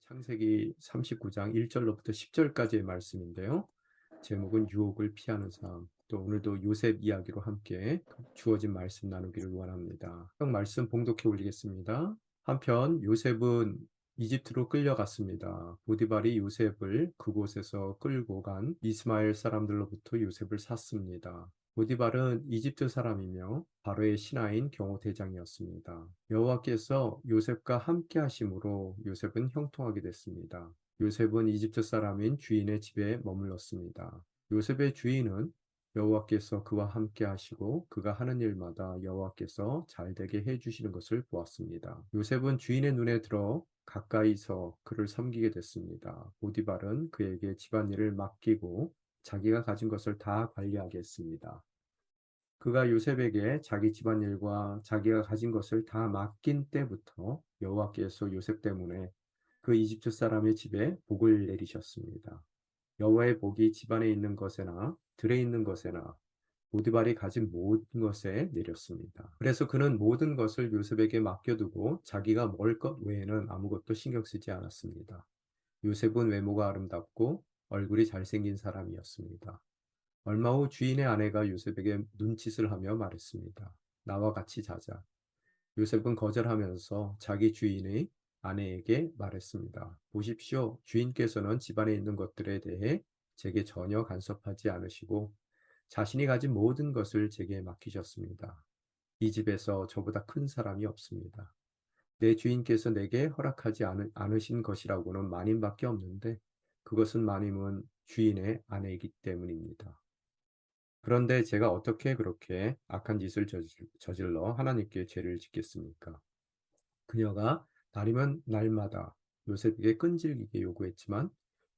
창세기 39장 1절로부터 10절까지의 말씀인데요. 제목은 유혹을 피하는 삶. 또 오늘도 요셉 이야기로 함께 주어진 말씀 나누기를 원합니다. 형 말씀 봉독해 올리겠습니다. 한편 요셉은 이집트로 끌려갔습니다. 보디발이 요셉을 그곳에서 끌고 간 이스마엘 사람들로부터 요셉을 샀습니다. 보디발은 이집트 사람이며 바로의 신하인 경호대장이었습니다. 여호와께서 요셉과 함께 하심으로 요셉은 형통하게 됐습니다. 요셉은 이집트 사람인 주인의 집에 머물렀습니다. 요셉의 주인은 여호와께서 그와 함께 하시고 그가 하는 일마다 여호와께서 잘되게 해주시는 것을 보았습니다. 요셉은 주인의 눈에 들어 가까이서 그를 섬기게 됐습니다. 보디발은 그에게 집안일을 맡기고 자기가 가진 것을 다 관리하게 했습니다. 그가 요셉에게 자기 집안일과 자기가 가진 것을 다 맡긴 때부터 여호와께서 요셉 때문에 그 이집트 사람의 집에 복을 내리셨습니다. 여호와의 복이 집안에 있는 것에나 들에 있는 것에나 보디발이 가진 모든 것에 내렸습니다. 그래서 그는 모든 것을 요셉에게 맡겨두고 자기가 먹을 것 외에는 아무것도 신경 쓰지 않았습니다. 요셉은 외모가 아름답고 얼굴이 잘생긴 사람이었습니다. 얼마 후 주인의 아내가 요셉에게 눈짓을 하며 말했습니다. 나와 같이 자자. 요셉은 거절하면서 자기 주인의 아내에게 말했습니다. 보십시오. 주인께서는 집안에 있는 것들에 대해 제게 전혀 간섭하지 않으시고 자신이 가진 모든 것을 제게 맡기셨습니다. 이 집에서 저보다 큰 사람이 없습니다. 내 주인께서 내게 허락하지 않으신 것이라고는 마님밖에 없는데 그것은 마님은 주인의 아내이기 때문입니다. 그런데 제가 어떻게 그렇게 악한 짓을 저질러 하나님께 죄를 짓겠습니까? 그녀가 날이면 날마다 요셉에게 끈질기게 요구했지만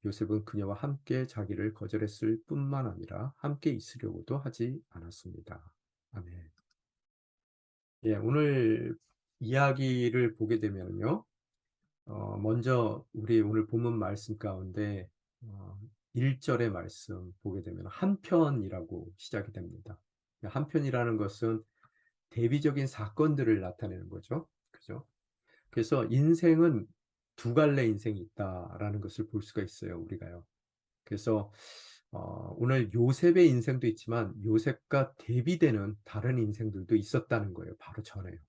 요셉은 그녀와 함께 자기를 거절했을 뿐만 아니라 함께 있으려고도 하지 않았습니다. 아멘. 예, 오늘 이야기를 보게 되면요. 먼저 우리 오늘 본문 말씀 가운데 1절의 말씀 보게 되면 한편이라고 시작이 됩니다. 한편이라는 것은 대비적인 사건들을 나타내는 거죠. 그죠? 그래서 인생은 두 갈래 인생이 있다라는 것을 볼 수가 있어요, 우리가요. 그래서 오늘 요셉의 인생도 있지만 요셉과 대비되는 다른 인생들도 있었다는 거예요. 바로 전에요.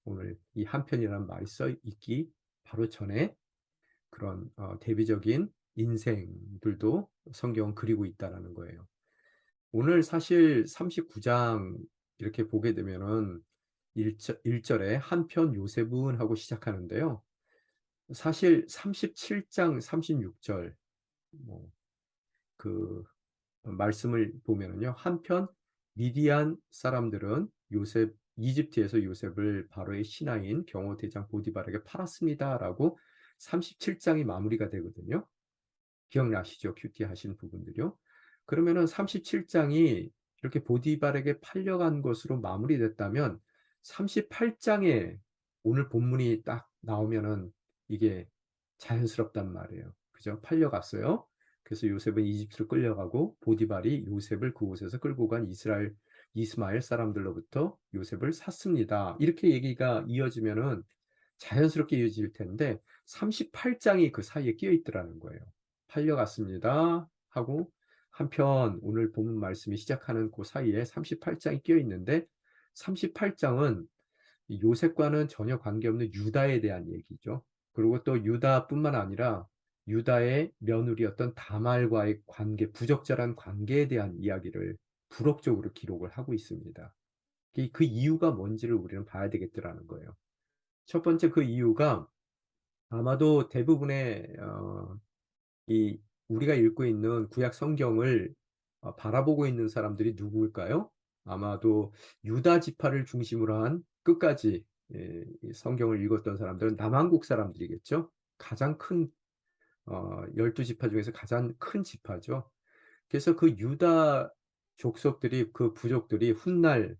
오늘 이 한편이라는 말이 써 있기 바로 전에 그런 대비적인 인생들도 성경은 그리고 있다라는 거예요. 오늘 사실 39장 이렇게 보게 되면은 1절에 한편 요셉은 하고 시작하는데요. 사실 37장 36절 그 말씀을 보면은요. 한편 미디안 사람들은 요셉 이집트에서 요셉을 바로의 신하인 경호 대장 보디발에게 팔았습니다라고 37장이 마무리가 되거든요. 기억나시죠? 큐티 하신 부분들요. 그러면은 37장이 이렇게 보디발에게 팔려간 것으로 마무리됐다면 38장에 오늘 본문이 딱 나오면은 이게 자연스럽단 말이에요. 그죠? 팔려갔어요. 그래서 요셉은 이집트로 끌려가고 보디발이 요셉을 그곳에서 끌고 간 이스마엘 사람들로부터 요셉을 샀습니다. 이렇게 얘기가 이어지면은 자연스럽게 이어질 텐데 38장이 그 사이에 끼어 있더라는 거예요. 팔려갔습니다 하고 한편 오늘 본문 말씀이 시작하는 그 사이에 38장이 끼어 있는데 38장은 요셉과는 전혀 관계없는 유다에 대한 얘기죠. 그리고 또 유다뿐만 아니라 유다의 며느리였던 다말과의 관계, 부적절한 관계에 대한 이야기를 부록적으로 기록을 하고 있습니다. 그 이유가 뭔지를 우리는 봐야 되겠더라는 거예요. 첫 번째 그 이유가 아마도 대부분의 이 우리가 읽고 있는 구약 성경을 바라보고 있는 사람들이 누구일까요? 아마도 유다 지파를 중심으로 한 끝까지 이 성경을 읽었던 사람들은 남한국 사람들이겠죠. 가장 큰 12지파 중에서 가장 큰 지파죠. 그래서 그 유다 족속들이 그 부족들이 훗날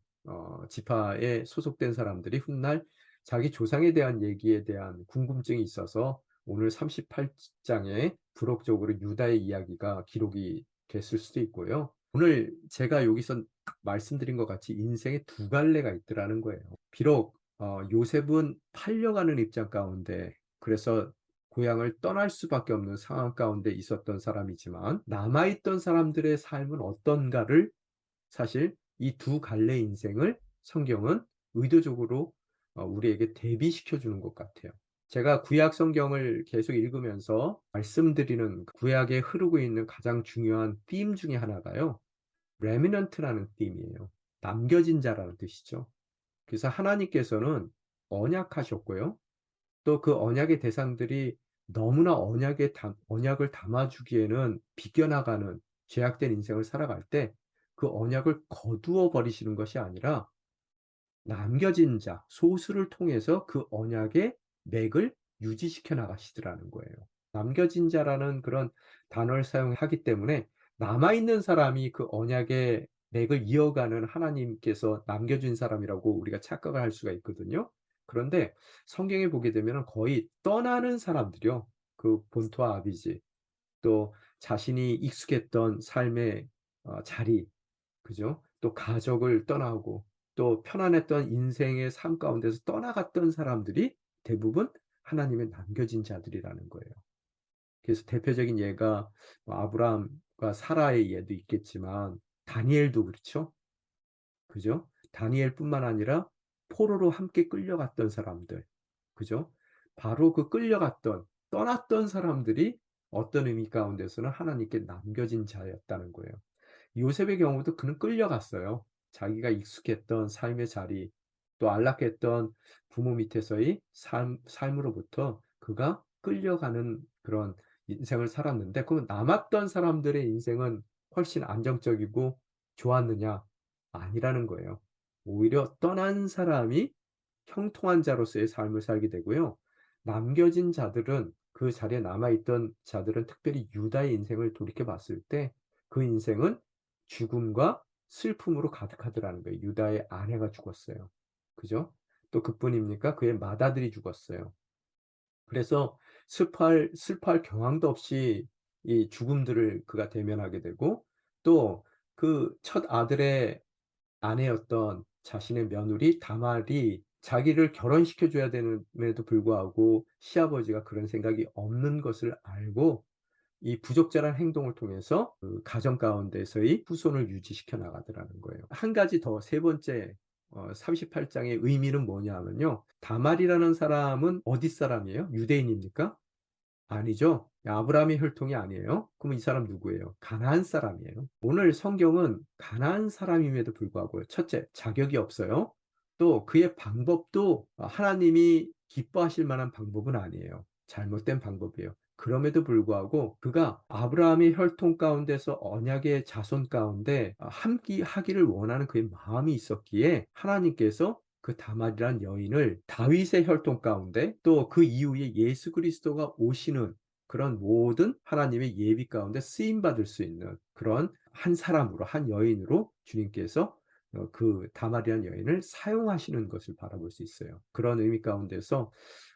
지파에 소속된 사람들이 훗날 자기 조상에 대한 얘기에 대한 궁금증이 있어서 오늘 38장에 부록적으로 유다의 이야기가 기록이 됐을 수도 있고요. 오늘 제가 여기서 말씀드린 것 같이 인생에 두 갈래가 있더라는 거예요. 비록 요셉은 팔려가는 입장 가운데 그래서 고향을 떠날 수밖에 없는 상황 가운데 있었던 사람이지만 남아있던 사람들의 삶은 어떤가를 사실 이 두 갈래 인생을 성경은 의도적으로 우리에게 대비시켜 주는 것 같아요. 제가 구약 성경을 계속 읽으면서 말씀드리는 구약에 흐르고 있는 가장 중요한 theme 중에 하나가요. remnant라는 theme이에요. 남겨진 자라는 뜻이죠. 그래서 하나님께서는 언약하셨고요. 또 그 언약의 대상들이 너무나 언약을 담아주기에는 비껴나가는 죄악된 인생을 살아갈 때 그 언약을 거두어 버리시는 것이 아니라 남겨진 자, 소수를 통해서 그 언약의 맥을 유지시켜 나가시더라는 거예요. 남겨진 자라는 그런 단어를 사용하기 때문에 남아있는 사람이 그 언약의 맥을 이어가는 하나님께서 남겨준 사람이라고 우리가 착각을 할 수가 있거든요. 그런데 성경에 보게 되면 거의 떠나는 사람들이요. 그 본토와 아비지, 또 자신이 익숙했던 삶의 자리, 그죠? 또 가족을 떠나고 또 편안했던 인생의 삶 가운데서 떠나갔던 사람들이 대부분 하나님의 남겨진 자들이라는 거예요. 그래서 대표적인 예가 아브라함과 사라의 예도 있겠지만 다니엘도 그렇죠. 그죠? 다니엘뿐만 아니라 포로로 함께 끌려갔던 사람들. 그죠? 바로 그 끌려갔던 떠났던 사람들이 어떤 의미 가운데서는 하나님께 남겨진 자였다는 거예요. 요셉의 경우도 그는 끌려갔어요. 자기가 익숙했던 삶의 자리, 또 안락했던 부모 밑에서의 삶으로부터 그가 끌려가는 그런 인생을 살았는데, 그 남았던 사람들의 인생은 훨씬 안정적이고 좋았느냐? 아니라는 거예요. 오히려 떠난 사람이 형통한 자로서의 삶을 살게 되고요. 남겨진 자들은, 그 자리에 남아있던 자들은, 특별히 유다의 인생을 돌이켜 봤을 때 그 인생은 죽음과 슬픔으로 가득하더라는 거예요. 유다의 아내가 죽었어요. 그죠? 또 그뿐입니까? 그의 맏아들이 죽었어요. 그래서 슬퍼할 경황도 없이 이 죽음들을 그가 대면하게 되고, 또 그 첫 아들의 아내였던 자신의 며느리 다말이 자기를 결혼시켜 줘야 됨에도 불구하고 시아버지가 그런 생각이 없는 것을 알고 이 부적절한 행동을 통해서 그 가정 가운데서의 후손을 유지시켜 나가더라는 거예요. 한 가지 더, 세 번째 38장의 의미는 뭐냐 하면요. 다말이라는 사람은 어디 사람이에요? 유대인입니까? 아니죠. 아브라함의 혈통이 아니에요. 그럼 이 사람 누구예요? 가나안 사람이에요. 오늘 성경은 가나안 사람임에도 불구하고, 첫째, 자격이 없어요. 또 그의 방법도 하나님이 기뻐하실 만한 방법은 아니에요. 잘못된 방법이에요. 그럼에도 불구하고 그가 아브라함의 혈통 가운데서 언약의 자손 가운데 함께 하기를 원하는 그의 마음이 있었기에 하나님께서 그 다말이란 여인을 다윗의 혈통 가운데, 또 그 이후에 예수 그리스도가 오시는 그런 모든 하나님의 예비 가운데 쓰임 받을 수 있는 그런 한 사람으로, 한 여인으로 주님께서 그 다말이란 여인을 사용하시는 것을 바라볼 수 있어요. 그런 의미 가운데서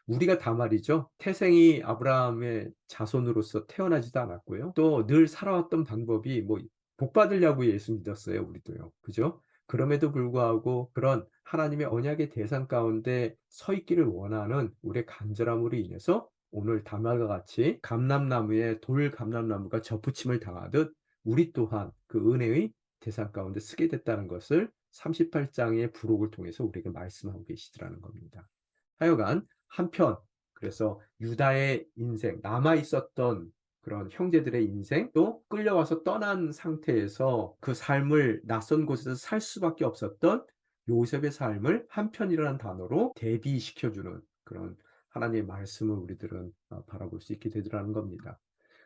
우리가 다말이죠. 태생이 아브라함의 자손으로서 태어나지도 않았고요. 또 늘 살아왔던 방법이 뭐 복 받으려고 예수 믿었어요, 우리도요. 그죠? 그럼에도 불구하고 그런 하나님의 언약의 대상 가운데 서 있기를 원하는 우리의 간절함으로 인해서 오늘 다말과 같이 감람나무에 돌 감람나무가 접붙임을 당하듯 우리 또한 그 은혜의 대상 가운데 서게 됐다는 것을 38장의 부록을 통해서 우리에게 말씀하고 계시더라는 겁니다. 하여간 한편, 그래서 유다의 인생, 남아 있었던 그런 형제들의 인생, 또 끌려와서 떠난 상태에서 그 삶을 낯선 곳에서 살 수밖에 없었던 요셉의 삶을 한편이라는 단어로 대비시켜주는 그런 하나님의 말씀을 우리들은 바라볼 수 있게 되더라는 겁니다.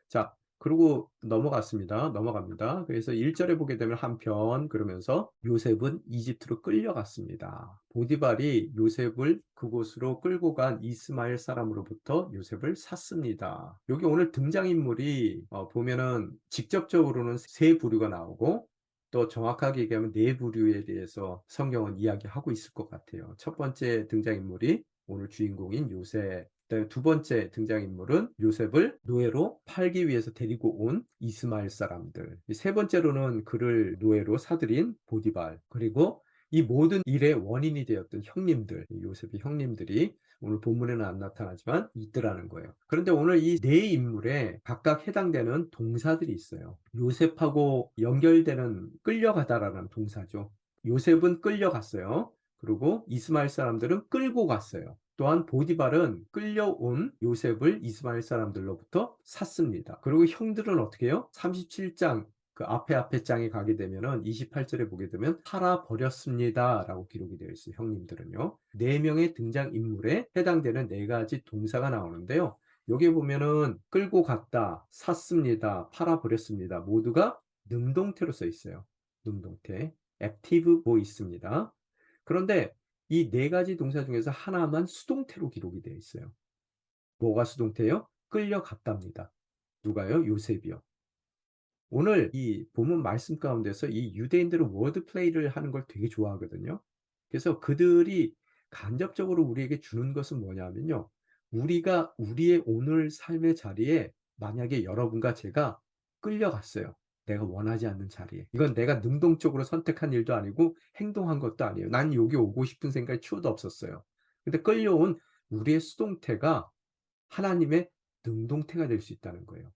자, 그리고 넘어갑니다. 그래서 1절에 보게 되면 한편, 그러면서 요셉은 이집트로 끌려갔습니다. 보디발이 요셉을 그곳으로 끌고 간 이스마엘 사람으로부터 요셉을 샀습니다. 여기 오늘 등장인물이 보면은 직접적으로는 세 부류가 나오고, 또 정확하게 얘기하면 네 부류에 대해서 성경은 이야기하고 있을 것 같아요. 첫 번째 등장인물이 오늘 주인공인 요셉, 그다음에 두 번째 등장인물은 요셉을 노예로 팔기 위해서 데리고 온 이스마엘 사람들, 세 번째로는 그를 노예로 사들인 보디발, 그리고 이 모든 일의 원인이 되었던 형님들, 요셉의 형님들이 오늘 본문에는 안 나타나지만 있더라는 거예요. 그런데 오늘 이 네 인물에 각각 해당되는 동사들이 있어요. 요셉하고 연결되는 끌려가다라는 동사죠. 요셉은 끌려갔어요. 그리고 이스마엘 사람들은 끌고 갔어요. 또한 보디발은 끌려온 요셉을 이스마엘 사람들로부터 샀습니다. 그리고 형들은 어떻게 해요? 37장 그 앞에 장에 가게 되면은 28절에 보게 되면 팔아버렸습니다 라고 기록이 되어 있어요. 형님들은요. 4명의 등장인물에 해당되는 4가지 동사가 나오는데요. 여기 보면은 끌고 갔다, 샀습니다, 팔아버렸습니다. 모두가 능동태로 써 있어요. 능동태. 액티브 보이스입니다. 그런데 이 4가지 동사 중에서 하나만 수동태로 기록이 되어 있어요. 뭐가 수동태예요? 끌려갔답니다. 누가요? 요셉이요. 오늘 이 본문 말씀 가운데서 이 유대인들은 워드 플레이를 하는 걸 되게 좋아하거든요. 그래서 그들이 간접적으로 우리에게 주는 것은 뭐냐면요. 우리가 우리의 오늘 삶의 자리에 만약에 여러분과 제가 끌려갔어요. 내가 원하지 않는 자리에. 이건 내가 능동적으로 선택한 일도 아니고 행동한 것도 아니에요. 난 여기 오고 싶은 생각이 추호도 없었어요. 근데 끌려온 우리의 수동태가 하나님의 능동태가 될 수 있다는 거예요.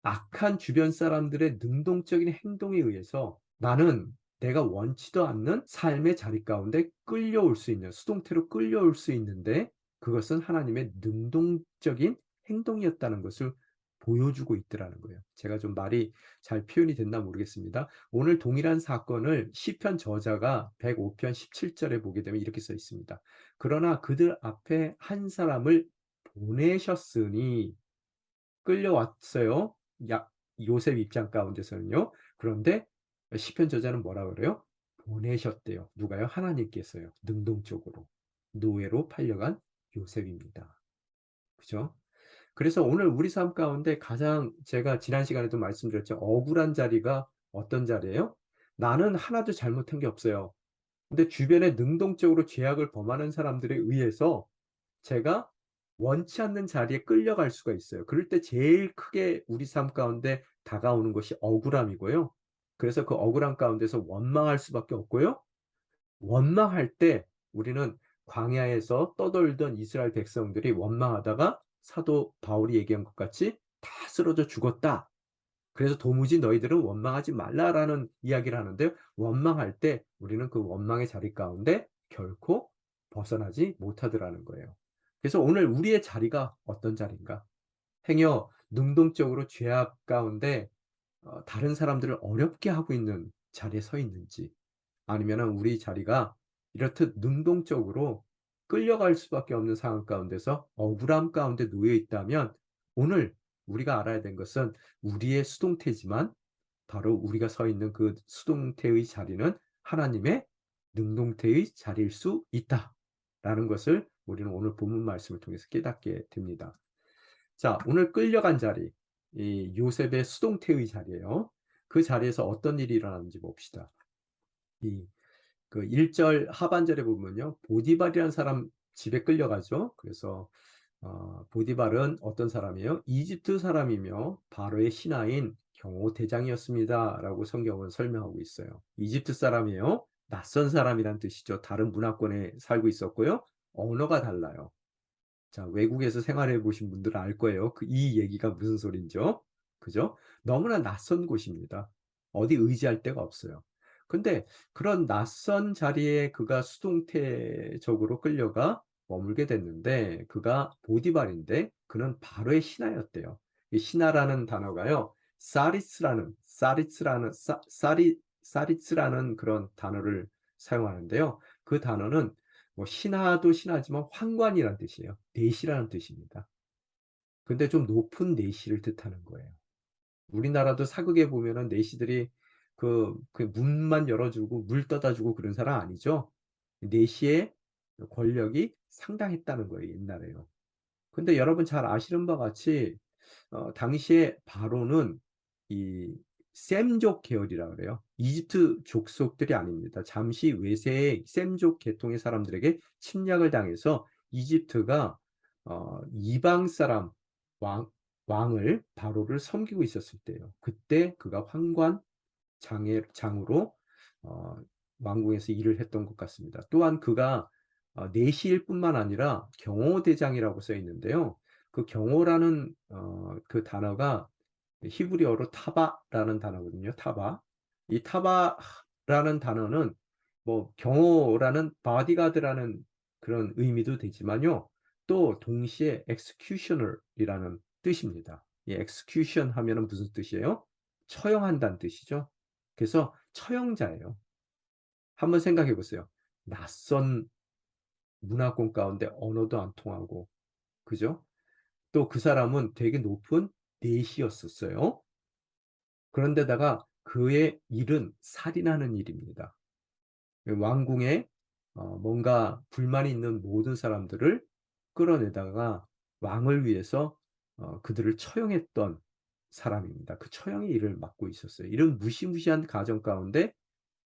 악한 주변 사람들의 능동적인 행동에 의해서 나는 내가 원치도 않는 삶의 자리 가운데 끌려올 수 있는, 수동태로 끌려올 수 있는데 그것은 하나님의 능동적인 행동이었다는 것을 보여주고 있더라는 거예요. 제가 좀 말이 잘 표현이 됐나 모르겠습니다. 오늘 동일한 사건을 시편 저자가 105편 17절에 보게 되면 이렇게 써 있습니다. 그러나 그들 앞에 한 사람을 보내셨으니 끌려왔어요. 요셉 입장 가운데서는요. 그런데 시편 저자는 뭐라 그래요? 보내셨대요. 누가요? 하나님께서요. 능동적으로. 노예로 팔려간 요셉입니다. 그죠? 그래서 오늘 우리 삶 가운데 가장 제가 지난 시간에도 말씀드렸죠. 억울한 자리가 어떤 자리예요? 나는 하나도 잘못한 게 없어요. 근데 주변에 능동적으로 죄악을 범하는 사람들에 의해서 제가 원치 않는 자리에 끌려갈 수가 있어요. 그럴 때 제일 크게 우리 삶 가운데 다가오는 것이 억울함이고요. 그래서 그 억울함 가운데서 원망할 수밖에 없고요. 원망할 때 우리는 광야에서 떠돌던 이스라엘 백성들이 원망하다가 사도 바울이 얘기한 것 같이 다 쓰러져 죽었다. 그래서 도무지 너희들은 원망하지 말라라는 이야기를 하는데요. 원망할 때 우리는 그 원망의 자리 가운데 결코 벗어나지 못하더라는 거예요. 그래서 오늘 우리의 자리가 어떤 자리인가? 행여 능동적으로 죄악 가운데 다른 사람들을 어렵게 하고 있는 자리에 서 있는지, 아니면은 우리 자리가 이렇듯 능동적으로 끌려갈 수밖에 없는 상황 가운데서 억울함 가운데 놓여 있다면 오늘 우리가 알아야 되는 것은 우리의 수동태지만 바로 우리가 서 있는 그 수동태의 자리는 하나님의 능동태의 자리일 수 있다라는 것을 우리는 오늘 본문 말씀을 통해서 깨닫게 됩니다. 자, 오늘 끌려간 자리, 이 요셉의 수동태의 자리예요. 그 자리에서 어떤 일이 일어나는지 봅시다. 이 그 1절 하반절에 보면요. 보디발이라는 사람 집에 끌려가죠. 그래서 보디발은 어떤 사람이에요? 이집트 사람이며 바로의 신하인 경호 대장이었습니다라고 성경은 설명하고 있어요. 이집트 사람이에요. 낯선 사람이란 뜻이죠. 다른 문화권에 살고 있었고요. 언어가 달라요. 자, 외국에서 생활해 보신 분들은 알 거예요. 이 얘기가 무슨 소린지요? 그죠? 너무나 낯선 곳입니다. 어디 의지할 데가 없어요. 근데 그런 낯선 자리에 그가 수동태적으로 끌려가 머물게 됐는데 그가 보디발인데 그는 바로의 신하였대요. 이 신하라는 단어가요. 사리츠라는 그런 단어를 사용하는데요. 그 단어는 뭐 신하도 신하지만 황관이라는 뜻이에요. 내시라는 뜻입니다. 근데 좀 높은 내시를 뜻하는 거예요. 우리나라도 사극에 보면은 내시들이 그 문만 열어주고 물 떠다 주고 그런 사람 아니죠. 내시의 권력이 상당했다는 거예요, 옛날에요. 근데 여러분 잘 아시는 바와 같이 당시에 바로는 이 셈족 계열이라 그래요. 이집트 족속들이 아닙니다. 잠시 외세의 셈족 계통의 사람들에게 침략을 당해서 이집트가 이방 사람 왕을 바로를 섬기고 있었을 때예요. 그때 그가 황관 장으로 어, 왕궁에서 일을 했던 것 같습니다. 또한 그가 내시일 뿐만 아니라 경호대장이라고 써 있는데요. 그 경호라는 그 단어가 히브리어로 타바라는 단어거든요. 타바. 이 타바라는 단어는 뭐 경호라는 bodyguard라는 그런 의미도 되지만요. 또 동시에 executioner이라는 뜻입니다. 이 execution 하면은 무슨 뜻이에요? 처형한다는 뜻이죠. 그래서 처형자예요. 한번 생각해 보세요. 낯선 문화권 가운데 언어도 안 통하고, 그죠? 또 그 사람은 되게 높은 내시였었어요. 그런데다가 그의 일은 살인하는 일입니다. 왕궁에 뭔가 불만이 있는 모든 사람들을 끌어내다가 왕을 위해서 그들을 처형했던 사람입니다. 그 처형의 일을 맡고 있었어요. 이런 무시무시한 가정 가운데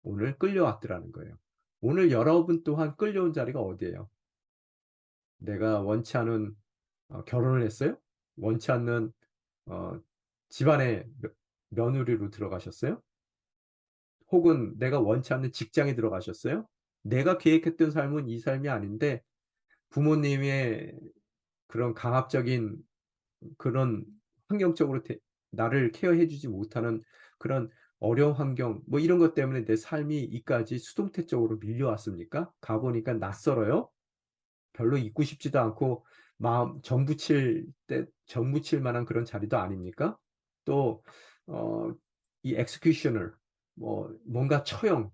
오늘 끌려왔더라는 거예요. 오늘 여러분 또한 끌려온 자리가 어디예요? 내가 원치 않은 결혼을 했어요? 원치 않는 어 집안의 며느리로 들어가셨어요? 혹은 내가 원치 않는 직장에 들어가셨어요? 내가 계획했던 삶은 이 삶이 아닌데 부모님의 그런 강압적인 그런 환경적으로 나를 케어해 주지 못하는 그런 어려운 환경 뭐 이런 것 때문에 내 삶이 이까지 수동태 쪽으로 밀려왔습니까? 가 보니까 낯설어요? 별로 있고 싶지도 않고 마음 정 붙일 만한 그런 자리도 아닙니까? 또 어 이 executioner 뭔가 처형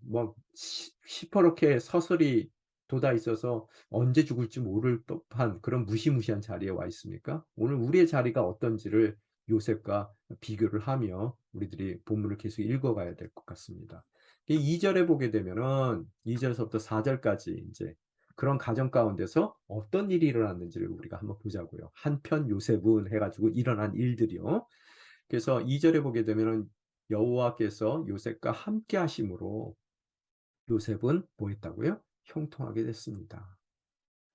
시퍼렇게 서슬이 돋아 있어서 언제 죽을지 모를 법한 그런 무시무시한 자리에 와 있습니까? 오늘 우리의 자리가 어떤지를 요셉과 비교를 하며 우리들이 본문을 계속 읽어 가야 될 것 같습니다. 이 2 절에 보게 되면은 2 절서부터 4 절까지 인제 그런 가정 가운데서 어떤 일이 일어났는지를 우리가 한번 보자고요. 한편 요셉은 해 가지고 일어난 일들이요. 그래서 2 절에 보게 되면은 여호와께서 요셉과 함께 하심으로 요셉은 뭐 했다고요? 형통하게 됐습니다.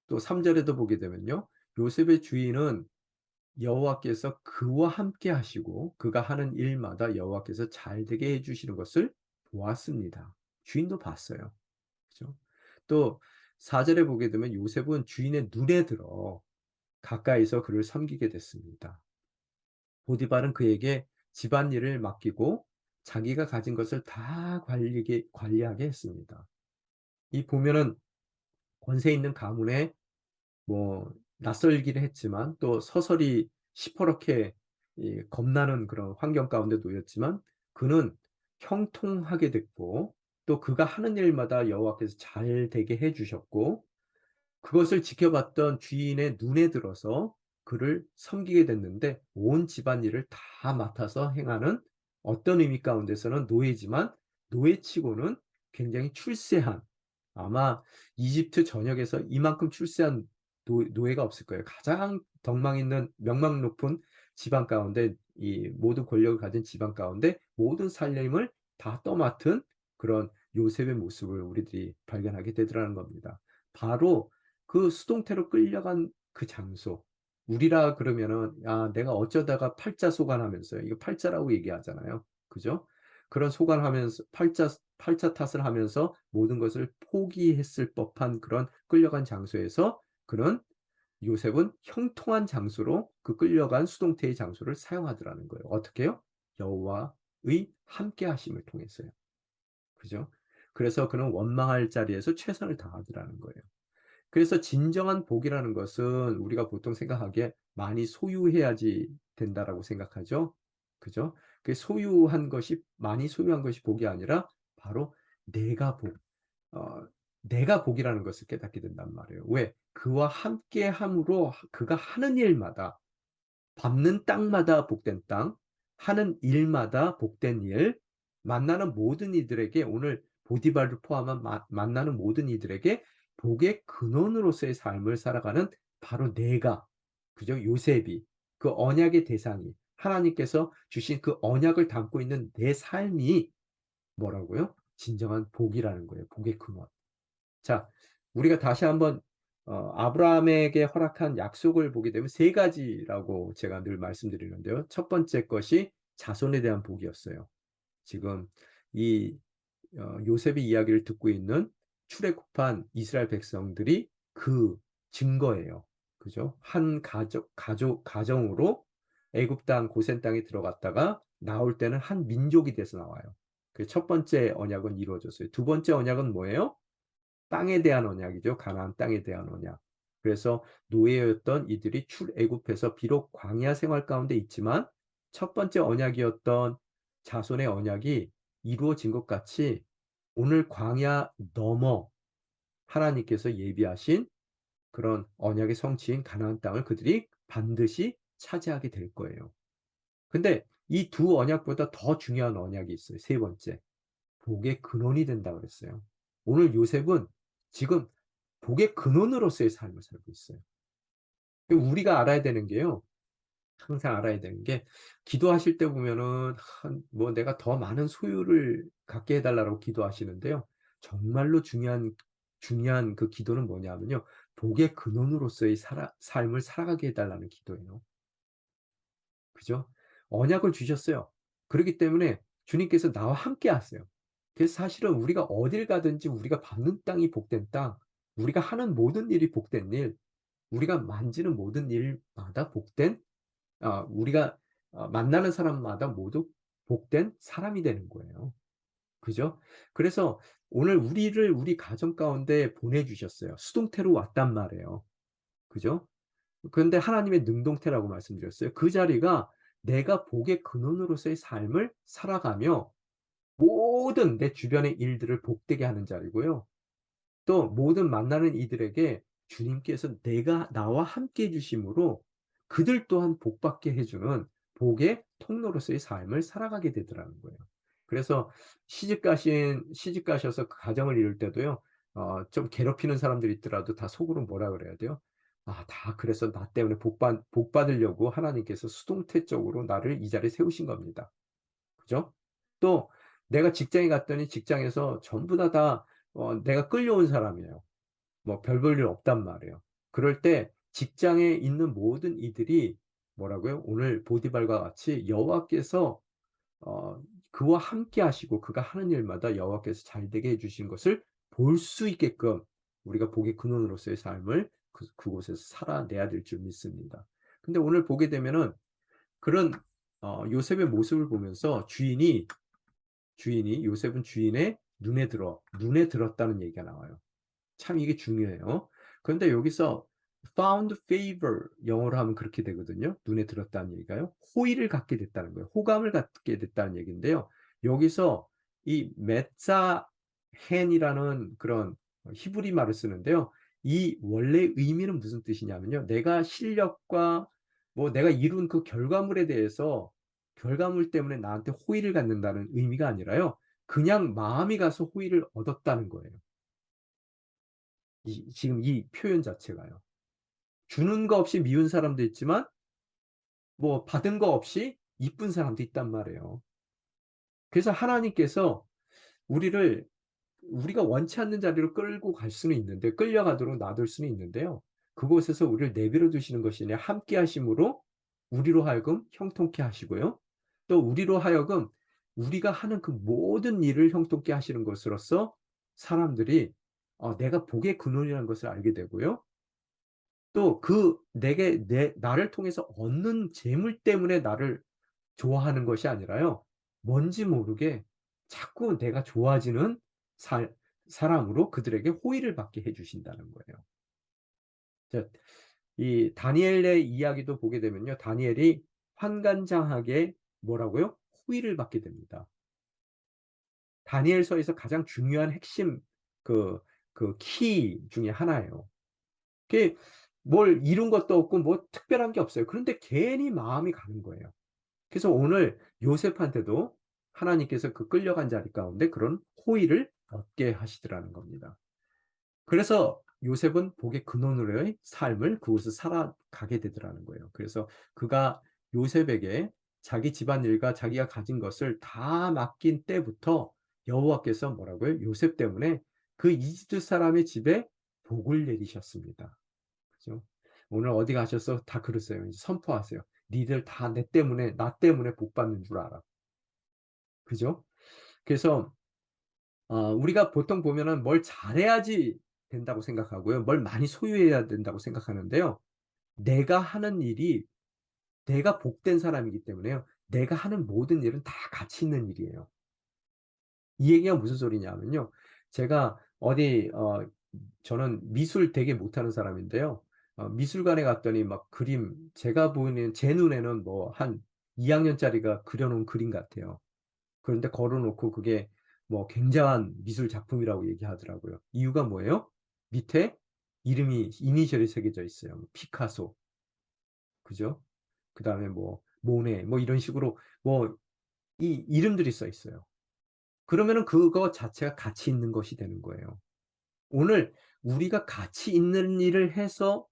또 3 절에도 보게 되면요. 요셉의 주인은 여호와께서 그와 함께 하시고 그가 하는 일마다 여호와께서 잘 되게 해 주시는 것을 보았습니다. 주인도 봤어요. 그죠? 또 4 절에 보게 되면 요셉은 주인의 눈에 들어 가까이서 그를 섬기게 됐습니다. 보디발은 그에게 집안일을 맡기고 자기가 가진 것을 다 관리하게 했습니다. 이 보면은 권세 있는 가문에 뭐 낯설기는 했지만 또 서서히 시퍼렇게 겁나는 그런 환경 가운데 놓였지만 그는 형통하게 됐고 또 그가 하는 일마다 여호와께서 잘 되게 해 주셨고 그것을 지켜봤던 주인의 눈에 들어서 그를 섬기게 됐는데 온 집안일을 다 맡아서 행하는 어떤 의미 가운데서는 노예지만 노예치고는 굉장히 출세한 아마 이집트 전역에서 이만큼 출세한 노예가 없을 거예요. 가장 덕망 있는 명망 높은 집안 가운데 이 모든 권력을 가진 집안 가운데 모든 살림을 다 떠맡은 그런 요셉의 모습을 우리들이 발견하게 되더라는 겁니다. 바로 그 수동태로 끌려간 그 장소. 우리라 그러면은 내가 어쩌다가 팔자 소관하면서요. 이거 팔자라고 얘기하잖아요. 그죠? 그런 소관하면서 팔자 탓을 하면서 모든 것을 포기했을 법한 그런 끌려간 장소에서 그런 요셉은 형통한 장소로 그 끌려간 수동태의 장소를 사용하더라는 거예요. 어떻게요? 여호와의 함께 하심을 통해서요. 그죠? 그래서 그는 원망할 자리에서 최선을 다하더라는 거예요. 그래서 진정한 복이라는 것은 우리가 보통 생각하기에 많이 소유해야지 된다라고 생각하죠. 그죠? 그 소유한 것이 많이 소유한 것이 복이 아니라 바로 내가 복, 어, 내가 복이라는 것을 깨닫게 된단 말이에요. 왜? 그와 함께 함으로 그가 하는 일마다 밟는 땅마다 복된 땅, 하는 일마다 복된 일, 만나는 모든 이들에게 오늘 보디발을 포함한 만나는 모든 이들에게 복의 근원으로서의 삶을 살아가는 바로 내가, 그죠? 요셉이 그 언약의 대상이 하나님께서 주신 그 언약을 담고 있는 내 삶이 뭐라고요? 진정한 복이라는 거예요. 복의 근원. 자, 우리가 다시 한번 아브라함에게 허락한 약속을 보게 되면 세 가지라고 제가 늘 말씀드리는데요. 첫 번째 것이 자손에 대한 복이었어요. 지금 이 요셉의 이야기를 듣고 있는 출애굽한 이스라엘 백성들이 그 증거예요. 그죠? 한 가정으로 애굽 땅 고센 땅에 들어갔다가 나올 때는 한 민족이 돼서 나와요. 그 첫 번째 언약은 이루어졌어요. 두 번째 언약은 뭐예요? 땅에 대한 언약이죠. 가나안 땅에 대한 언약. 그래서 노예였던 이들이 출애굽해서 비록 광야 생활 가운데 있지만 첫 번째 언약이었던 자손의 언약이 이루어진 것 같이 오늘 광야 넘어 하나님께서 예비하신 그런 언약의 성취인 가나안 땅을 그들이 반드시 차지하게 될 거예요. 근데 이 두 언약보다 더 중요한 언약이 있어요. 세 번째. 복의 근원이 된다 그랬어요. 오늘 요셉은 지금 복의 근원으로서의 삶을 살고 있어요. 우리가 알아야 되는 게요. 항상 알아야 되는 게 기도하실 때 보면은 뭐 내가 더 많은 소유를 갖게 해달라고 기도하시는데요. 정말로 중요한 그 기도는 뭐냐면요. 복의 근원으로서의 삶을 살아가게 해달라는 기도예요. 그죠? 언약을 주셨어요. 그렇기 때문에 주님께서 나와 함께 하세요. 그래서 사실은 우리가 어딜 가든지 우리가 밟는 땅이 복된 땅, 우리가 하는 모든 일이 복된 일, 우리가 만지는 모든 일마다 복된, 우리가 만나는 사람마다 모두 복된 사람이 되는 거예요. 그죠? 그래서 오늘 우리를 우리 가정 가운데 보내주셨어요. 수동태로 왔단 말이에요. 그죠? 그런데 하나님의 능동태라고 말씀드렸어요. 그 자리가 내가 복의 근원으로서의 삶을 살아가며 모든 내 주변의 일들을 복되게 하는 자리고요. 또 모든 만나는 이들에게 주님께서 내가 나와 함께 해 주심으로 그들 또한 복받게 해 주는 복의 통로로서의 삶을 살아가게 되더라는 거예요. 그래서 시집 가셔서 그 가정을 이룰 때도요. 좀 괴롭히는 사람들이 있더라도 다 속으로 뭐라 그래야 돼요? 다 그래서 나 때문에 복 받으려고 하나님께서 수동태적으로 나를 이 자리에 세우신 겁니다. 그죠? 또 내가 직장에 갔더니 직장에서 전부 내가 끌려온 사람이에요. 뭐 별 볼 일 없단 말이에요. 그럴 때 직장에 있는 모든 이들이 뭐라고요? 오늘 보디발과 같이 여호와께서 어 그와 함께 하시고 그가 하는 일마다 여호와께서 잘 되게 해 주신 것을 볼 수 있게끔 우리가 복의 근원으로서의 삶을 그곳에서 살아내야 될 줄 믿습니다. 근데 오늘 보게 되면은 그런 요셉의 모습을 보면서 주인이 요셉은 주인의 눈에 들었다는 얘기가 나와요. 참 이게 중요해요. 그런데 여기서 found favor 영어로 하면 그렇게 되거든요. 눈에 들었다는 얘기가요. 호의를 갖게 됐다는 거예요. 호감을 갖게 됐다는 얘기인데요. 여기서 이 메사헨이라는 그런 히브리 말을 쓰는데요. 이 원래 의미는 무슨 뜻이냐면요. 내가 실력과 뭐 내가 이룬 그 결과물에 대해서 결과물 때문에 나한테 호의를 갖는다는 의미가 아니라요. 그냥 마음이 가서 호의를 얻었다는 거예요. 지금 이 표현 자체가요. 주는 거 없이 미운 사람도 있지만 뭐 받은 거 없이 이쁜 사람도 있단 말이에요. 그래서 하나님께서 우리를 우리가 원치 않는 자리로 끌고 갈 수는 있는데 끌려가도록 놔둘 수는 있는데요. 그곳에서 우리를 내버려 두시는 것이 아니라 함께 하심으로 우리로 하여금 형통케 하시고요. 또 우리로 하여금 우리가 하는 그 모든 일을 형통케 하시는 것으로써 사람들이 내가 복의 근원이라는 것을 알게 되고요. 또 나를 통해서 얻는 재물 때문에 나를 좋아하는 것이 아니라요. 뭔지 모르게 자꾸 내가 좋아지는 살 사람으로 그들에게 호의를 받게 해 주신다는 거예요. 자, 이 다니엘의 이야기도 보게 되면요. 다니엘이 환관장하게 뭐라고요? 호의를 받게 됩니다. 다니엘서에서 가장 중요한 핵심 키 중에 하나예요. 그게 뭘 이룬 것도 없고 뭐 특별한 게 없어요. 그런데 괜히 마음이 가는 거예요. 그래서 오늘 요셉한테도 하나님께서 그 끌려간 자리 가운데 그런 호의를 얻게 하시더라는 겁니다. 그래서 요셉은 복의 근원으로의 삶을 그곳에서 살아가게 되더라는 거예요. 그래서 그가 요셉에게 자기 집안일과 자기가 가진 것을 다 맡긴 때부터 여호와께서 뭐라고요? 요셉 때문에 그 이집트 사람의 집에 복을 내리셨습니다. 그죠? 오늘 어디 가셔서 다 그러세요. 이제 선포하세요. 니들 다 나 때문에 복 받는 줄 알아. 그죠? 그래서 우리가 보통 보면은 뭘 잘해야지 된다고 생각하고요. 뭘 많이 소유해야 된다고 생각하는데요. 내가 하는 일이 내가 복된 사람이기 때문에요. 내가 하는 모든 일은 다 가치 있는 일이에요. 이 얘기가 무슨 소리냐면요. 제가 어디 저는 미술 되게 못하는 사람인데요. 미술관에 갔더니 막 그림 제가 보는 제 눈에는 뭐 한 2 학년짜리가 그려 놓은 그림 같아요. 그런데 걸어 놓고 그게 뭐 굉장한 미술 작품이라고 얘기하더라고요. 이유가 뭐예요? 밑에 이름이 이니셜이 새겨져 있어요. 뭐 피카소, 그죠? 그다음에 뭐 모네 뭐 이런 식으로 뭐 이 이름들이 써 있어요. 그러면은 그거 자체가 가치 있는 것이 되는 거예요. 오늘 우리가 가치 있는 일을 해서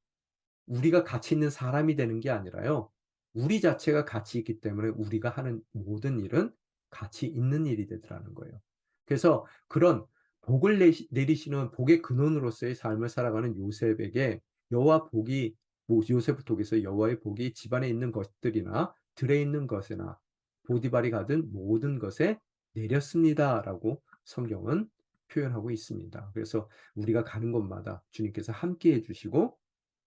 우리가 가치 있는 사람이 되는 게 아니라요. 우리 자체가 가치 있기 때문에 우리가 하는 모든 일은 가치 있는 일이 되더라는 거예요. 그래서 그런 복을 내리시는 복의 근원으로서의 삶을 살아가는 요셉에게 여호와 복이 뭐 요셉을 통해서 여호와의 복이 집안에 있는 것들이나 들에 있는 것이나 보디발이 가진 모든 것에 내렸습니다라고 성경은 표현하고 있습니다. 그래서 우리가 가는 곳마다 주님께서 함께해 주시고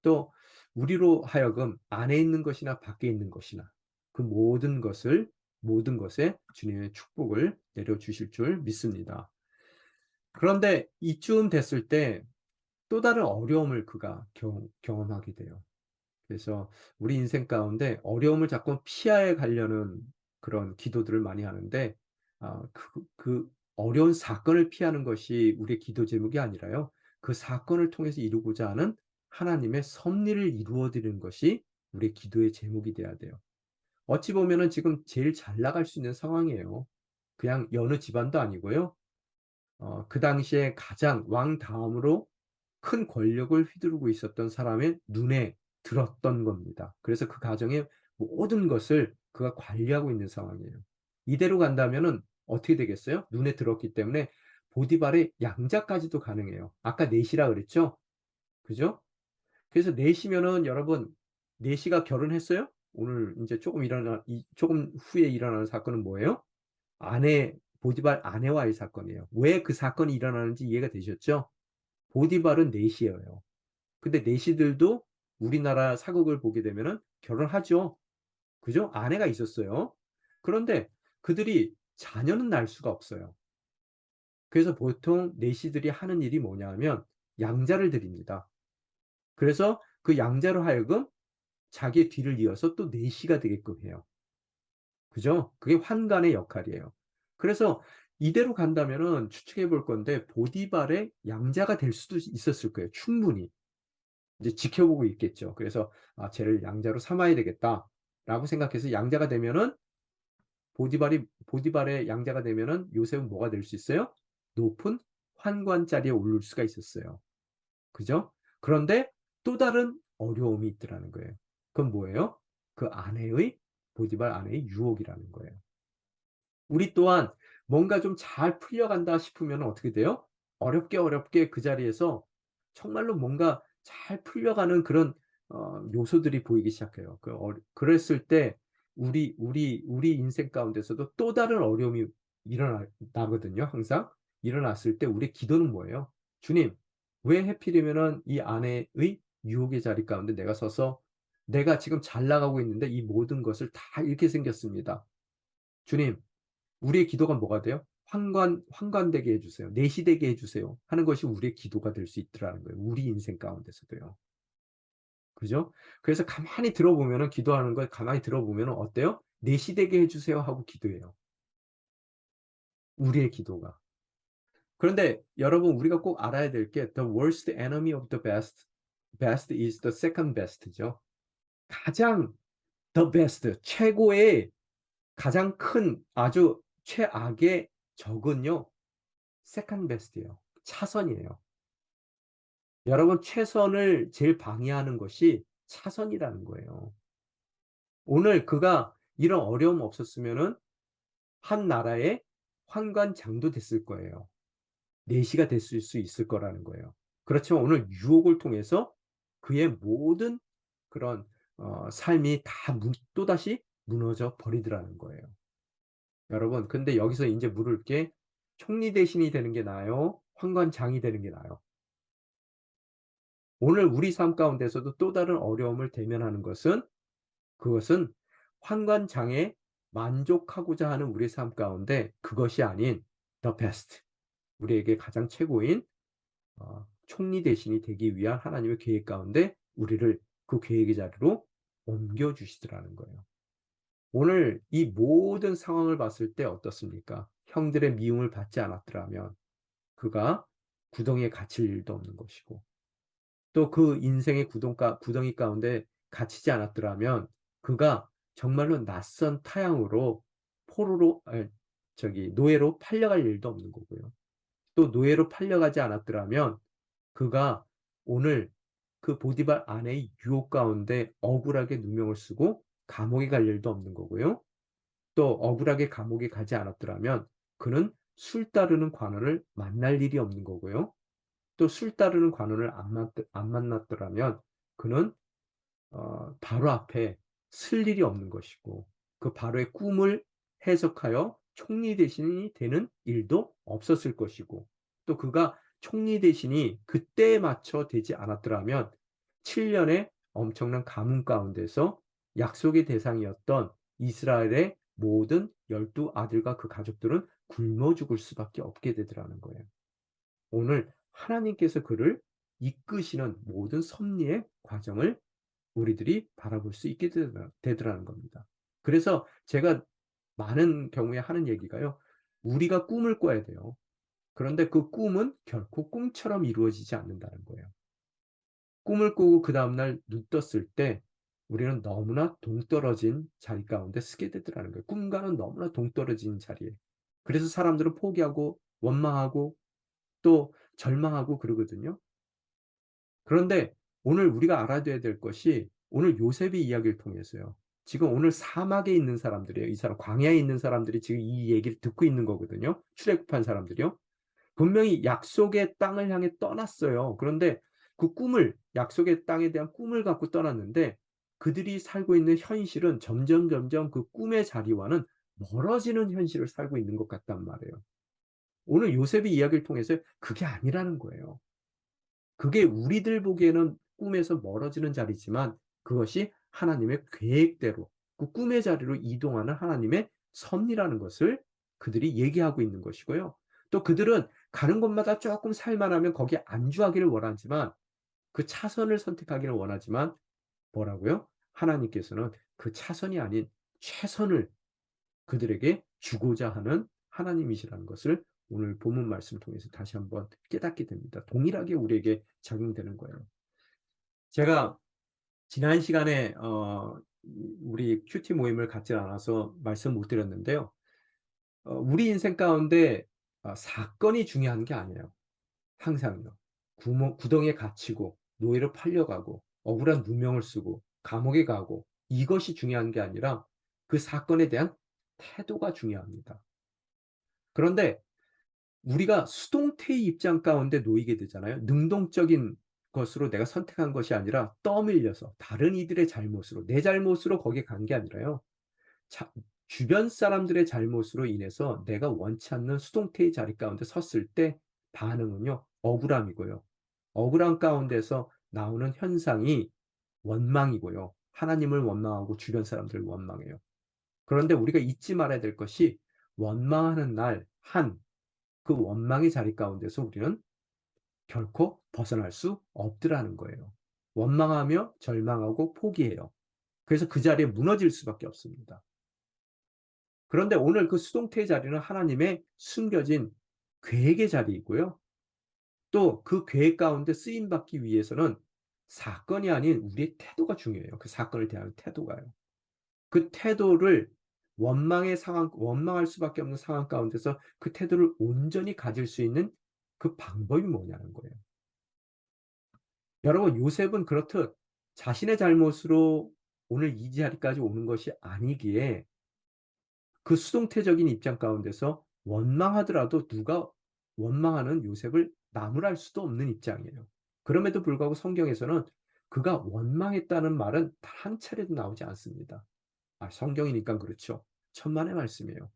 또 우리로 하여금 안에 있는 것이나 밖에 있는 것이나 그 모든 것에 주님의 축복을 내려 주실 줄 믿습니다. 그런데 이쯤 됐을 때 또 다른 어려움을 그가 경험하게 돼요. 그래서 우리 인생 가운데 어려움을 자꾸 피해 가려는 그런 기도들을 많이 하는데 그 어려운 사건을 피하는 것이 우리의 기도 제목이 아니라요. 그 사건을 통해서 이루고자 하는 하나님의 섭리를 이루어 드리는 것이 우리의 기도의 제목이 돼야 돼요. 어찌 보면은 지금 제일 잘 나갈 수 있는 상황이에요. 그냥 여느 집안도 아니고요. 그 당시에 가장 왕 다음으로 큰 권력을 휘두르고 있었던 사람의 눈에 들었던 겁니다. 그래서 그 가정의 모든 것을 그가 관리하고 있는 상황이에요. 이대로 간다면은 어떻게 되겠어요? 눈에 들었기 때문에 보디발의 양자까지도 가능해요. 아까 넷이라 그랬죠? 그죠? 그래서 넷이면은 여러분 넷이가 결혼했어요? 오늘 인제 조금 후에 일어나는 사건은 뭐예요? 아내 보디발 아내와의 사건이에요. 왜 그 사건이 일어나는지 이해가 되셨죠? 보디발은 넷이에요. 근데 내시들도 우리나라 사극을 보게 되면은 결혼하죠. 그죠? 아내가 있었어요. 그런데 그들이 자녀는 낳을 수가 없어요. 그래서 보통 내시들이 하는 일이 뭐냐 하면 양자를 드립니다. 그래서 그 양자로 하여금 자기의 뒤를 이어서 또 내시가 되게끔 해요. 그죠? 그게 환관의 역할이에요. 그래서 이대로 간다면은 추측해 볼 건데 보디발의 양자가 될 수도 있었을 거예요, 충분히. 이제 지켜보고 있겠죠. 그래서 '아 쟤를 양자로 삼아야 되겠다.'라고 생각해서 양자가 되면은 보디발의 양자가 되면은 요셉은 뭐가 될 수 있어요? 높은 환관 자리에 오를 수가 있었어요. 그죠? 그런데 또 다른 어려움이 있더라는 거예요. 그건 뭐예요? 그 아내의 보디발 아내의 유혹이라는 거예요. 우리 또한 뭔가 좀 잘 풀려간다 싶으면 어떻게 돼요? 어렵게 그 자리에서 정말로 뭔가 잘 풀려가는 그런 요소들이 보이기 시작해요. 그랬을 때 우리 인생 가운데서도 또 다른 어려움이 나거든요 항상. 일어났을 때 우리의 기도는 뭐예요? '주님 왜 하필이면은 이 아내의 유혹의 자리 가운데 내가 서서 내가 지금 잘 나가고 있는데 이 모든 것을 다 잃게 생겼습니다. 주님 우리의 기도가 뭐가 돼요? "환관되게 해 주세요. 내시되게 해 주세요." 하는 것이 우리의 기도가 될 수 있더라는 거예요, 우리 인생 가운데서도요. 그죠? 그래서 가만히 들어보면은 기도하는 걸 가만히 들어보면은 어때요? "내시되게 해 주세요." 하고 기도해요, 우리의 기도가. 그런데 여러분 우리가 꼭 알아야 될 게 the worst enemy of the best is the second best죠. 가장 the best 최고의 가장 큰 아주 최악의 적은요 second best예요. 차선이에요. 여러분 최선을 제일 방해하는 것이 차선이라는 거예요. 오늘 그가 이런 어려움 없었으면은 한 나라의 환관장도 됐을 거예요. 내시가 됐을 수 있을 거라는 거예요. 그렇지만 오늘 유혹을 통해서 그의 모든 그런 삶이 다 또다시 무너져 버리더라는 거예요. 여러분 근데 여기서 인제 물을 게 총리 대신이 되는 게 나아요? 환관장이 되는 게 나아요? 오늘 우리 삶 가운데서도 또 다른 어려움을 대면하는 것은 그것은 환관장애 만족하고자 하는 우리의 삶 가운데 그것이 아닌 the best 우리에게 가장 최고인 총리 대신이 되기 위한 하나님의 계획 가운데 우리를 그 계획의 자리로 옮겨 주시더라는 거예요. 오늘 이 모든 상황을 봤을 때 어떻습니까? 형들의 미움을 받지 않았더라면 그가 구덩이에 갇힐 일도 없는 것이고 또 그 인생의 구덩이 가운데 갇히지 않았더라면 그가 정말로 낯선 타향으로 포로로 노예로 팔려갈 일도 없는 거고요. 또 노예로 팔려가지 않았더라면 그가 오늘 그 보디발 아내의 유혹 가운데 억울하게 누명을 쓰고 감옥에 갈 일도 없는 거고요. 또 억울하게 감옥에 가지 않았더라면 그는 술 따르는 관원을 만날 일이 없는 거고요. 또 술 따르는 관원을 안 만났더라면 그는 바로 앞에 쓸 일이 없는 것이고 그 바로의 꿈을 해석하여 총리 대신이 되는 일도 없었을 것이고 또 그가 총리 대신이 그때에 맞춰 되지 않았더라면 7 년의 엄청난 가뭄 가운데서 약속의 대상이었던 이스라엘의 모든 12 아들과 그 가족들은 굶어 죽을 수밖에 없게 되더라는 거예요. 오늘 하나님께서 그를 이끄시는 모든 섭리의 과정을 우리들이 바라볼 수 있게 되더라는 겁니다. 그래서 제가 많은 경우에 하는 얘기가요. 우리가 꿈을 꿔야 돼요. 그런데 그 꿈은 결코 꿈처럼 이루어지지 않는다는 거예요. 꿈을 꾸고 그다음 날 눈 떴을 때 우리는 너무나 동떨어진 자리 가운데 서게 되더라는 거예요. 꿈과는 너무나 동떨어진 자리에. 그래서 사람들은 포기하고 원망하고 또 절망하고 그러거든요. 그런데 오늘 우리가 알아둬야 될 것이 오늘 요셉의 이야기를 통해서요. 지금 오늘 사막에 있는 사람들이에요. 이 사람 광야에 있는 사람들이 지금 이 얘기를 듣고 있는 거거든요. 출애굽한 사람들이요. 분명히 약속의 땅을 향해 떠났어요. 그런데 그 꿈을 약속의 땅에 대한 꿈을 갖고 떠났는데 그들이 살고 있는 현실은 점점 그 꿈의 자리와는 멀어지는 현실을 살고 있는 것 같단 말이에요. 오늘 요셉의 이야기를 통해서 그게 아니라는 거예요. 그게 우리들 보기에는 꿈에서 멀어지는 자리지만 그것이 하나님의 계획대로 그 꿈의 자리로 이동하는 하나님의 섭리라는 것을 그들이 얘기하고 있는 것이고요. 또 그들은 가는 곳마다 조금 살만하면 거기에 안주하기를 원하지만 그 차선을 선택하기를 원하지만 뭐라고요? 하나님께서는 그 차선이 아닌 최선을 그들에게 주고자 하는 하나님이시라는 것을 오늘 본문 말씀을 통해서 다시 한번 깨닫게 됩니다. 동일하게 우리에게 적용되는 거예요. 제가 지난 시간에 우리 큐티 모임을 갖지 않아서 말씀 못 드렸는데요. 우리 인생 가운데 사건이 중요한 게 아니에요. 항상요. 구덩이에 갇히고 노예로 팔려가고 억울한 누명을 쓰고 감옥에 가고 이것이 중요한 게 아니라 그 사건에 대한 태도가 중요합니다. 그런데 우리가 수동태의 입장 가운데 놓이게 되잖아요. 능동적인 것으로 내가 선택한 것이 아니라 떠밀려서 다른 이들의 잘못으로 내 잘못으로 거기에 간 게 아니라요. 자 주변 사람들의 잘못으로 인해서 내가 원치 않는 수동태의 자리 가운데 섰을 때 반응은요. 억울함이고요. 억울함 가운데서 나오는 현상이 원망이고요. 하나님을 원망하고 주변 사람들을 원망해요. 그런데 우리가 잊지 말아야 될 것이 원망하는 날 그 원망의 자리 가운데서 우리는 결코 벗어날 수 없더라는 거예요. 원망하며 절망하고 포기해요. 그래서 그 자리에 무너질 수밖에 없습니다. 그런데 오늘 그 수동태의 자리는 하나님의 숨겨진 계획의 자리이고요. 또 그 계획 가운데 쓰임 받기 위해서는 사건이 아닌 우리의 태도가 중요해요. 그 사건을 대하는 태도가요. 그 태도를 원망할 수밖에 없는 상황 가운데서 그 태도를 온전히 가질 수 있는 그 방법이 뭐냐는 거예요. 여러분 요셉은 그렇듯 자신의 잘못으로 오늘 이 자리까지 오는 것이 아니기에 그 수동태적인 입장 가운데서 원망하더라도 누가 원망하는 요셉을 나무랄 수도 없는 입장이에요. 그럼에도 불구하고 성경에서는 그가 원망했다는 말은 단 한 차례도 나오지 않습니다. 성경이니까 그렇죠. 천만의 말씀이에요.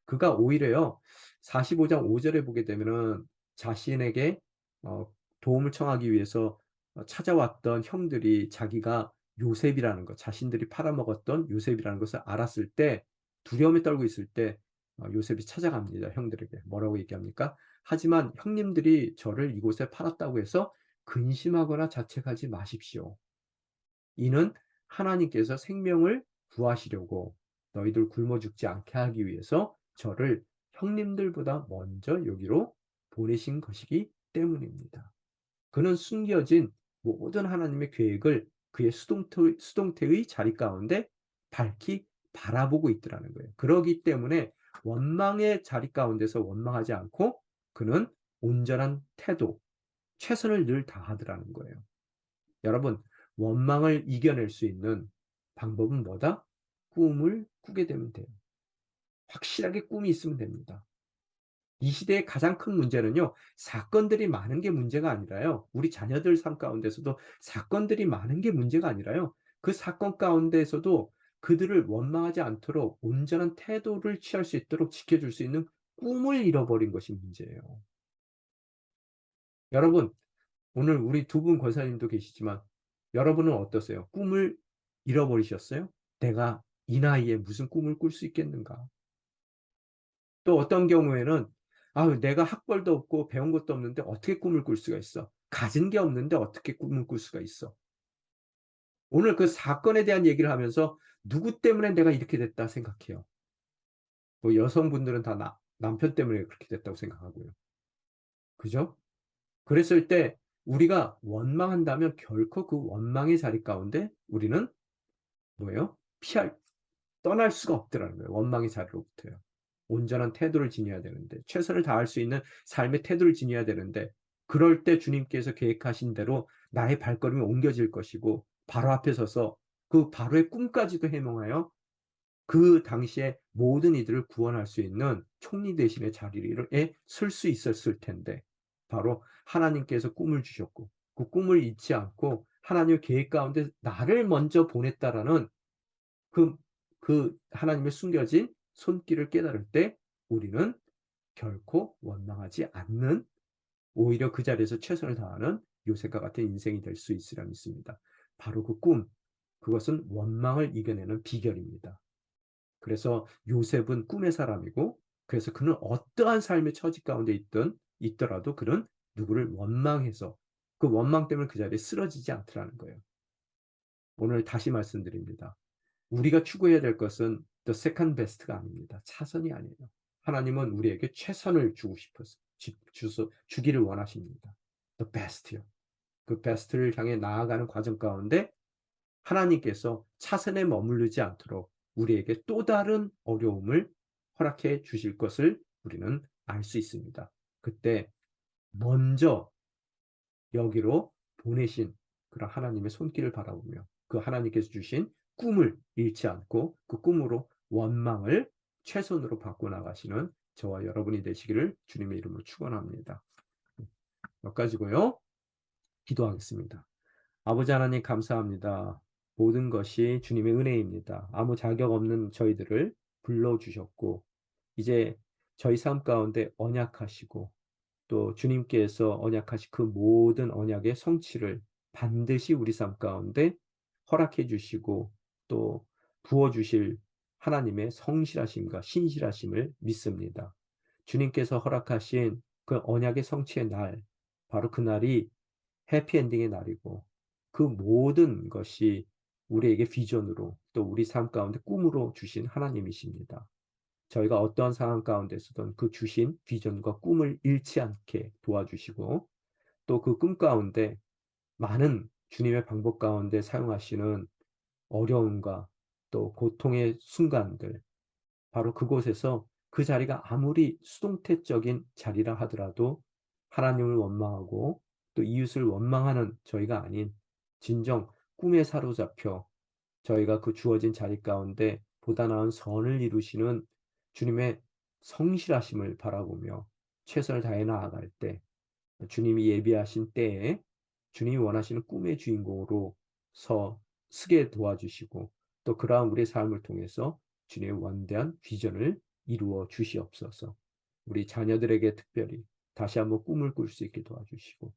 그가 오히려요. 45장 5절에 보게 되면은 자신에게 어 도움을 청하기 위해서 찾아왔던 형들이 자기가 요셉이라는 것, 자신들이 팔아먹었던 요셉이라는 것을 알았을 때 두려움에 떨고 있을 때 요셉이 찾아갑니다. 형들에게. 뭐라고 얘기합니까? 하지만 형님들이 저를 이곳에 팔았다고 해서 근심하거나 자책하지 마십시오. 이는 하나님께서 생명을 구하시려고 너희들 굶어 죽지 않게 하기 위해서 저를 형님들보다 먼저 여기로 보내신 것이기 때문입니다. 그는 숨겨진 모든 하나님의 계획을 그의 수동태의 자리 가운데 밝히 바라보고 있더라는 거예요. 그러기 때문에 원망의 자리 가운데서 원망하지 않고 그는 온전한 태도, 최선을 늘 다하더라는 거예요. 여러분, 원망을 이겨낼 수 있는 방법은 뭐다? 꿈을 꾸게 되면 돼요. 확실하게 꿈이 있으면 됩니다. 이 시대의 가장 큰 문제는요, 사건들이 많은 게 문제가 아니라요, 우리 자녀들 삶 가운데서도 사건들이 많은 게 문제가 아니라요, 그 사건 가운데에서도 그들을 원망하지 않도록 온전한 태도를 취할 수 있도록 지켜줄 수 있는 꿈을 잃어버린 것이 문제예요. 여러분, 오늘 우리 두 분 권사님도 계시지만 여러분은 어떠세요? 꿈을 잃어버리셨어요? 내가 이 나이에 무슨 꿈을 꿀 수 있겠는가? 또 어떤 경우에는 내가 학벌도 없고 배운 것도 없는데 어떻게 꿈을 꿀 수가 있어? 가진 게 없는데 어떻게 꿈을 꿀 수가 있어? 오늘 그 사건에 대한 얘기를 하면서 누구 때문에 내가 이렇게 됐다 생각해요. 뭐 여성분들은 다 남편 때문에 그렇게 됐다고 생각하고요. 그죠? 그랬을 때 우리가 원망한다면 결코 그 원망의 자리 가운데 우리는 뭐예요? 떠날 수가 없더라는 거예요. 원망의 자리로부터요. 온전한 태도를 지녀야 되는데, 최선을 다할 수 있는 삶의 태도를 지녀야 되는데, 그럴 때 주님께서 계획하신 대로 나의 발걸음이 옮겨질 것이고, 바로 앞에 서서 그 바로의 꿈까지도 해몽하여 그 당시에 모든 이들을 구원할 수 있는 총리 대신의 자리에 설 수 있었을 텐데, 바로 하나님께서 꿈을 주셨고, 그 꿈을 잊지 않고 하나님의 계획 가운데 나를 먼저 보냈다라는 그, 그 하나님의 숨겨진 손길을 깨달을 때 우리는 결코 원망하지 않는, 오히려 그 자리에서 최선을 다하는 요셉과 같은 인생이 될 수 있으리라 믿습니다. 바로 그 꿈, 그것은 원망을 이겨내는 비결입니다. 그래서 요셉은 꿈의 사람이고, 그래서 그는 어떠한 삶의 처지 가운데 있더라도 그는 누구를 원망해서 그 원망 때문에 그 자리에 쓰러지지 않더라는 거예요. 오늘 다시 말씀드립니다. 우리가 추구해야 될 것은 the second best가 아닙니다. 차선이 아니에요. 하나님은 우리에게 최선을 주고 싶어서 주기를 원하십니다. the best요. 그 best를 향해 나아가는 과정 가운데 하나님께서 차선에 머무르지 않도록 우리에게 또 다른 어려움을 허락해 주실 것을 우리는 알 수 있습니다. 그때 먼저 여기로 보내신 그런 하나님의 손길을 바라보며 그 하나님께서 주신 꿈을 잃지 않고 그 꿈으로 원망을 최선으로 바꿔나가시는 저와 여러분이 되시기를 주님의 이름으로 축원합니다. 몇 가지고요. 기도하겠습니다. 아버지 하나님 감사합니다. 모든 것이 주님의 은혜입니다. 아무 자격 없는 저희들을 불러주셨고 이제 저희 삶 가운데 언약하시고 또 주님께서 언약하신 그 모든 언약의 성취를 반드시 우리 삶 가운데 허락해 주시고 또 부어 주실 하나님의 성실하심과 신실하심을 믿습니다. 주님께서 허락하신 그 언약의 성취의 날, 바로 그날이 해피엔딩의 날이고 그 모든 것이 우리에게 비전으로 또 우리 삶 가운데 꿈으로 주신 하나님이십니다. 저희가 어떠한 상황 가운데서든 그 주신 비전과 꿈을 잃지 않게 도와주시고 또 그 꿈 가운데 많은 주님의 방법 가운데 사용하시는 어려움과 또 고통의 순간들, 바로 그곳에서 그 자리가 아무리 수동태적인 자리라 하더라도 하나님을 원망하고 또 이웃을 원망하는 저희가 아닌 진정 꿈에 사로잡혀 저희가 그 주어진 자리 가운데 보다 나은 선을 이루시는 주님의 성실하심을 바라보며 최선을 다해 나아갈 때 주님이 예비하신 때에 주님이 원하시는 꿈의 주인공으로 서게 도와주시고 또 그러한 우리의 삶을 통해서 주님의 원대한 비전을 이루어 주시옵소서. 우리 자녀들에게 특별히 다시 한번 꿈을 꿀 수 있게 도와주시고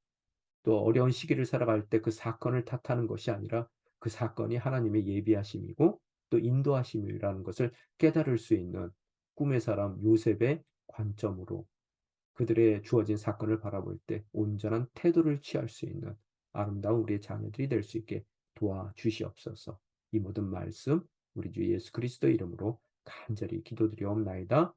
또 어려운 시기를 살아갈 때 그 사건을 탓하는 것이 아니라 그 사건이 하나님의 예비하심이고 또 인도하심이라는 것을 깨달을 수 있는 꿈의 사람 요셉의 관점으로 그들의 주어진 사건을 바라볼 때 온전한 태도를 취할 수 있는 아름다운 우리의 자녀들이 될 수 있게 도와주시옵소서. 이 모든 말씀 우리 주 예수 그리스도의 이름으로 간절히 기도드리옵나이다.